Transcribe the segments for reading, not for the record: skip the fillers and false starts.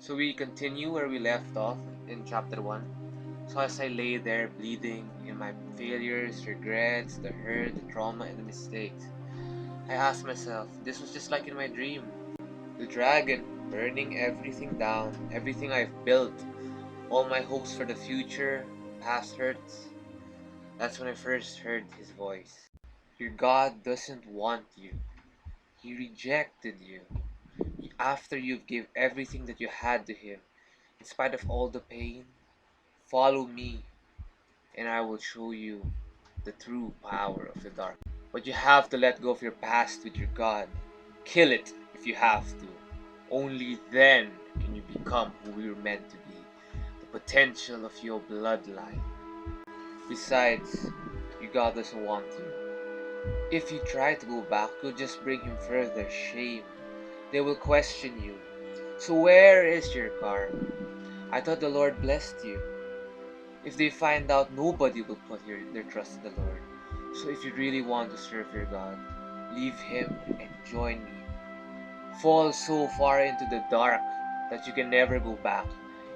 So we continue where we left off in chapter 1. So as I lay there bleeding in my failures, regrets, the hurt, the trauma, and the mistakes, I asked myself, this was just like in my dream. The dragon burning everything down, everything I've built, all my hopes for the future, past hurts. That's when I first heard his voice. Your God doesn't want you. He rejected you. After you've given everything that you had to him, in spite of all the pain, follow me, and I will show you the true power of the dark. But you have to let go of your past with your God. Kill it if you have to. Only then can you become who you're meant to be. The potential of your bloodline. Besides, your God doesn't want you. If you try to go back, you'll just bring him further shame. They will question you. So where is your car? I thought the Lord blessed you. If they find out, nobody will put their trust in the Lord. So if you really want to serve your God, leave him and join me. Fall so far into the dark that you can never go back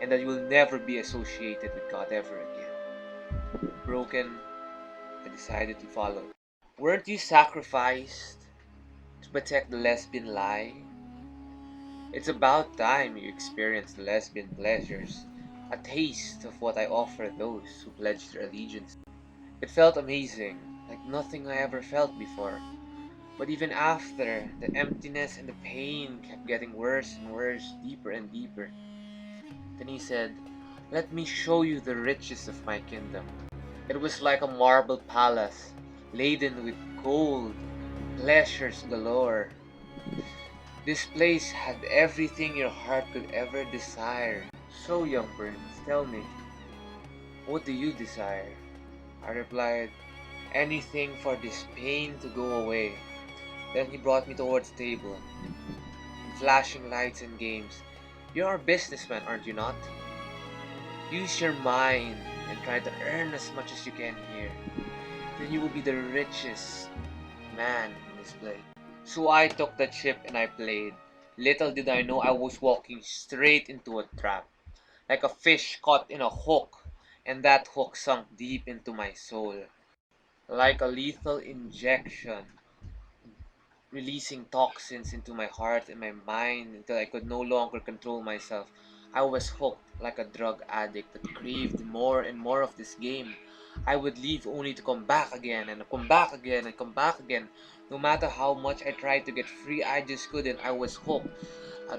and that you will never be associated with God ever again. Broken, I decided to follow. Weren't you sacrificed to protect the lesbian lie? It's about time you experienced the lesbian pleasures, a taste of what I offer those who pledge their allegiance. It felt amazing, like nothing I ever felt before. But even after, the emptiness and the pain kept getting worse and worse, deeper and deeper. Then he said, "Let me show you the riches of my kingdom." It was like a marble palace, laden with gold and pleasures galore. This place had everything your heart could ever desire. So, young prince, tell me, what do you desire? I replied, anything for this pain to go away. Then he brought me towards the table, flashing lights and games. You're a businessman, aren't you not? Use your mind and try to earn as much as you can here. Then you will be the richest man in this place. So I took the chip and I played. Little did I know I was walking straight into a trap, like a fish caught in a hook, and that hook sunk deep into my soul, like a lethal injection, releasing toxins into my heart and my mind until I could no longer control myself. I was hooked like a drug addict that craved more and more of this game. I would leave only to come back again and come back again and come back again. No matter how much I tried to get free, I just couldn't. I was hooked,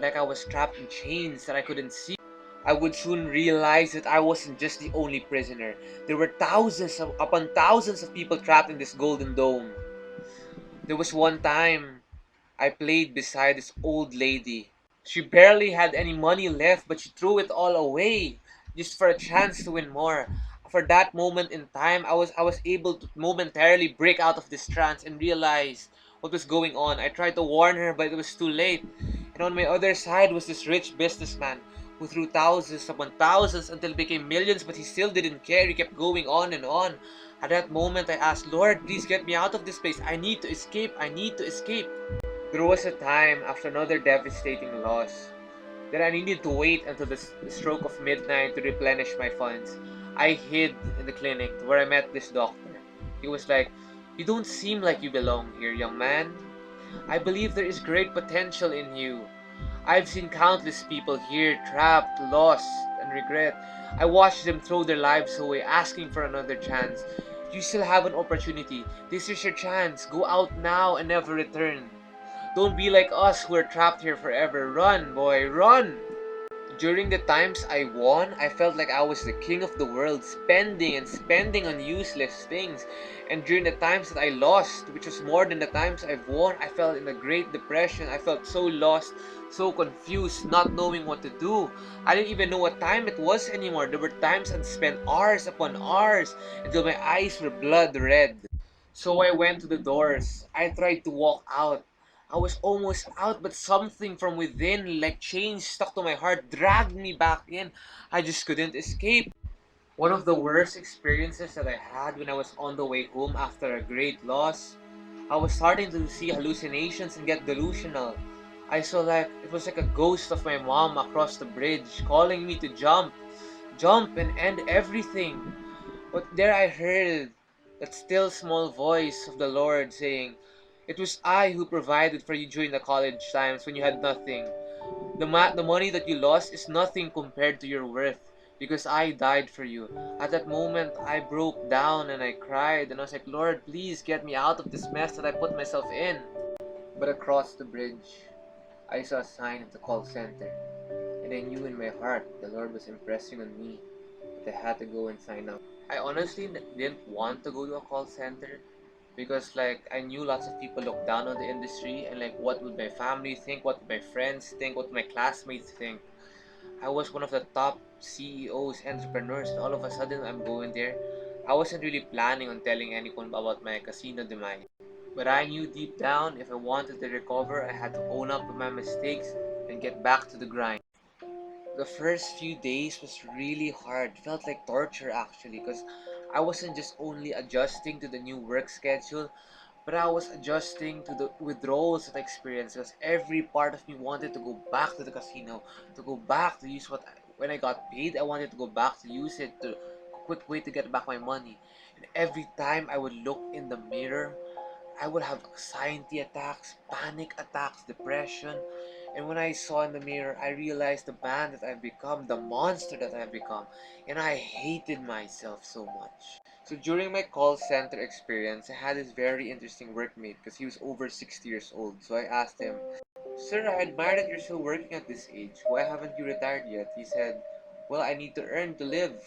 like I was trapped in chains that I couldn't see. I would soon realize that I wasn't just the only prisoner. There were upon thousands of people trapped in this golden dome. There was one time I played beside this old lady. She barely had any money left, but she threw it all away just for a chance to win more. For that moment in time, I was able to momentarily break out of this trance and realize what was going on. I tried to warn her, but it was too late. And on my other side was this rich businessman who threw thousands upon thousands until it became millions, but he still didn't care. He kept going on and on. At that moment, I asked, Lord, please get me out of this place. I need to escape. I need to escape. There was a time after another devastating loss that I needed to wait until the stroke of midnight to replenish my funds. I hid in the clinic where I met this doctor. He was like, "You don't seem like you belong here, young man. I believe there is great potential in you. I've seen countless people here trapped, lost, and regret. I watched them throw their lives away asking for another chance. You still have an opportunity. This is your chance. Go out now and never return. Don't be like us who are trapped here forever. Run, boy, run!" During the times I won, I felt like I was the king of the world, spending and spending on useless things. And during the times that I lost, which was more than the times I've won, I felt in a great depression. I felt so lost, so confused, not knowing what to do. I didn't even know what time it was anymore. There were times I'd spend hours upon hours until my eyes were blood red. So I went to the doors. I tried to walk out. I was almost out, but something from within, like chains stuck to my heart, dragged me back in. I just couldn't escape. One of the worst experiences that I had when I was on the way home after a great loss, I was starting to see hallucinations and get delusional. I saw like it was like a ghost of my mom across the bridge calling me to jump, jump and end everything. But there I heard that still small voice of the Lord saying, "It was I who provided for you during the college times when you had nothing. The money that you lost is nothing compared to your worth because I died for you." At that moment, I broke down and I cried and I was like, "Lord, please get me out of this mess that I put myself in." But across the bridge, I saw a sign of the call center, and I knew in my heart the Lord was impressing on me that I had to go and sign up. I honestly didn't want to go to a call center because like I knew lots of people look down on the industry and like what would my family think, what would my friends think, what would my classmates think. I was one of the top CEOs, entrepreneurs, and all of a sudden I'm going there. I wasn't really planning on telling anyone about my casino demise. But I knew deep down if I wanted to recover, I had to own up to my mistakes and get back to the grind. The first few days was really hard. Felt like torture actually because I wasn't just only adjusting to the new work schedule, but I was adjusting to the withdrawals that I experienced because every part of me wanted to go back to the casino, to go back to use when I got paid, I wanted to go back to use it to quick way to get back my money. And every time I would look in the mirror, I would have anxiety attacks, panic attacks, depression. And when I saw in the mirror, I realized the man that I've become, the monster that I've become. And I hated myself so much. So during my call center experience, I had this very interesting workmate because he was over 60 years old. So I asked him, "Sir, I admire that you're still working at this age. Why haven't you retired yet?" He said, "Well, I need to earn to live.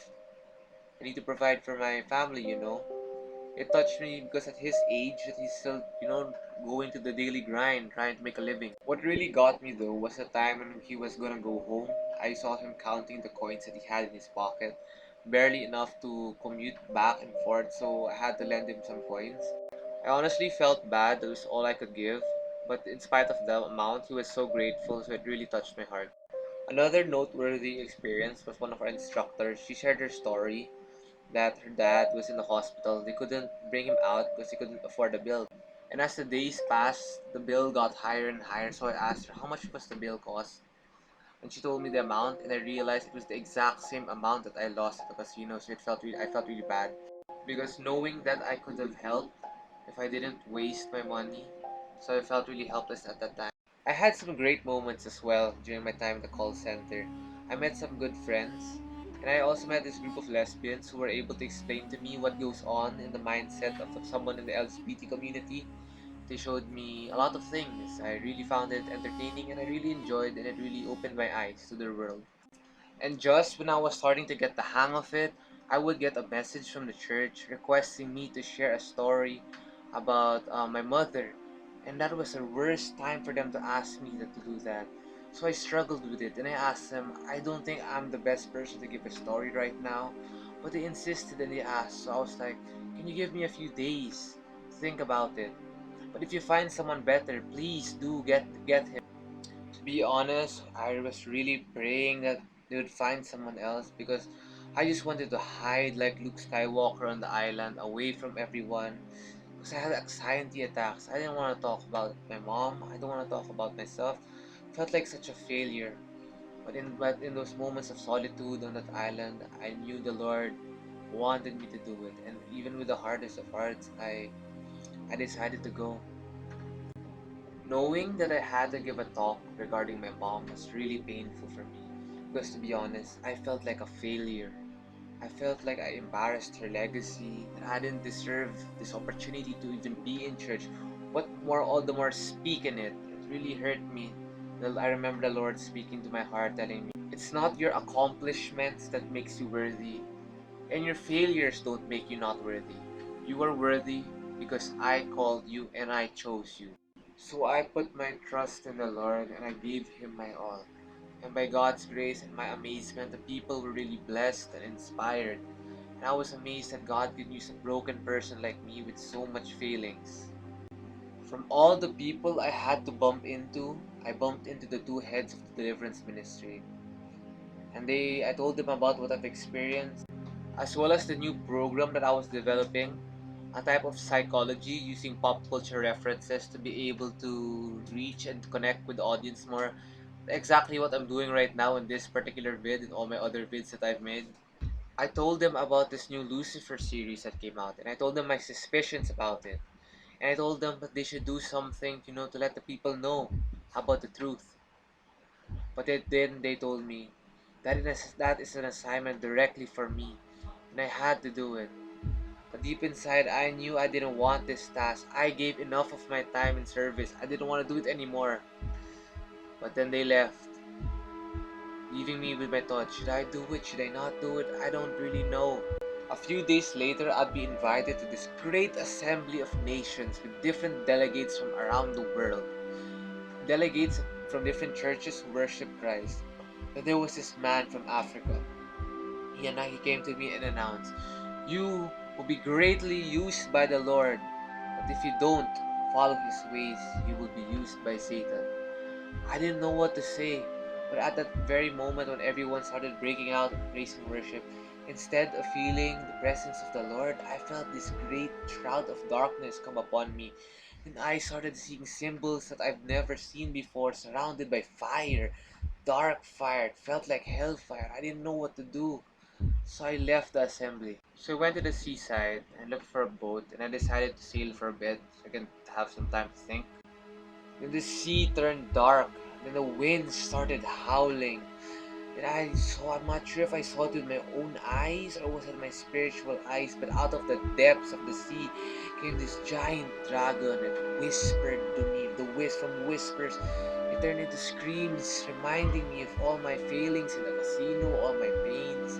I need to provide for my family, you know." It touched me because at his age that he's still, going to the daily grind, trying to make a living. What really got me though was the time when he was gonna go home. I saw him counting the coins that he had in his pocket, barely enough to commute back and forth, so I had to lend him some coins. I honestly felt bad, that was all I could give, but in spite of the amount, he was so grateful, so it really touched my heart. Another noteworthy experience was one of our instructors. She shared her story that her dad was in the hospital. They couldn't bring him out because he couldn't afford the bill. And as the days passed, the bill got higher and higher. So I asked her, "How much was the bill cost?" And she told me the amount, and I realized it was the exact same amount that I lost at the casino. So I felt really bad because knowing that I could have helped if I didn't waste my money. So I felt really helpless at that time. I had some great moments as well during my time at the call center. I met some good friends, and I also met this group of lesbians who were able to explain to me what goes on in the mindset of someone in the LGBT community. They showed me a lot of things. I really found it entertaining and I really enjoyed and it really opened my eyes to the world. And just when I was starting to get the hang of it, I would get a message from the church requesting me to share a story about my mother. And that was the worst time for them to ask me to do that. So I struggled with it and I asked them, "I don't think I'm the best person to give a story right now." But they insisted and they asked. So I was like, "Can you give me a few days to think about it? But if you find someone better, please do get him." To be honest, I was really praying that they would find someone else because I just wanted to hide like Luke Skywalker on the island away from everyone because I had anxiety attacks. I didn't want to talk about my mom. I don't want to talk about myself. Felt like such a failure. But in those moments of solitude on that island, I knew the Lord wanted me to do it. And even with the hardest of hearts, I decided to go. Knowing that I had to give a talk regarding my mom was really painful for me because, to be honest, I felt like a failure. I felt like I embarrassed her legacy, that I didn't deserve this opportunity to even be in church. What more, all the more speak in it. It really hurt me. I remember the Lord speaking to my heart, telling me, "It's not your accomplishments that makes you worthy, and your failures don't make you not worthy. You are worthy because I called you and I chose you." So I put my trust in the Lord and I gave Him my all. And by God's grace and my amazement, the people were really blessed and inspired. And I was amazed that God could use a broken person like me with so much feelings. From all the people I had to bump into, I bumped into the two heads of the deliverance ministry. And I told them about what I've experienced, as well as the new program that I was developing. a type of psychology using pop culture references to be able to reach and connect with the audience more. Exactly what I'm doing right now in this particular vid and all my other vids that I've made. I told them about this new Lucifer series that came out, and I told them my suspicions about it. And I told them that they should do something, to let the people know about the truth. But then they told me that is an assignment directly for me, and I had to do it. But deep inside, I knew I didn't want this task. I gave enough of my time in service. I didn't want to do it anymore. But then they left, leaving me with my thoughts. Should I do it? Should I not do it? I don't really know. A few days later, I'd be invited to this great assembly of nations with different delegates from around the world. Delegates from different churches who worship Christ. And there was this man from Africa. He came to me and announced, "You will be greatly used by the Lord, but if you don't follow his ways, you will be used by Satan." I didn't know what to say, but at that very moment when everyone started breaking out in praise and worship, instead of feeling the presence of the Lord, I felt this great shroud of darkness come upon me. And I started seeing symbols that I've never seen before, surrounded by fire, dark fire. It felt like hellfire. I didn't know what to do. So I left the assembly. So I went to the seaside and looked for a boat, and I decided to sail for a bit so I can have some time to think. Then the sea turned dark, then the wind started howling. And I'm not sure if I saw it with my own eyes or was it my spiritual eyes, but out of the depths of the sea came this giant dragon and whispered to me. From whispers, it turned into screams, reminding me of all my failings in the casino, all my pains.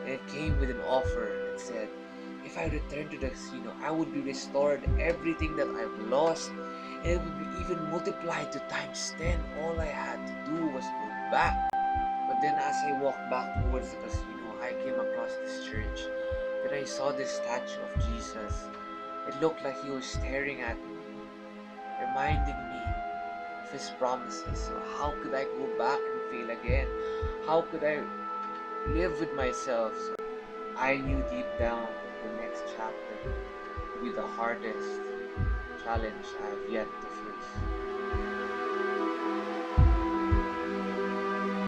And it came with an offer and said, if I return to the casino, I would be restored everything that I've lost, and it would be even multiplied to times 10. All I had to do was go back. But then as I walked back towards the casino, I came across this church. Then I saw this statue of Jesus. It looked like he was staring at me, reminding me of his promises. So how could I go back and fail again? How could I live with myself? So I knew deep down the next chapter would be the hardest challenge I have yet to face.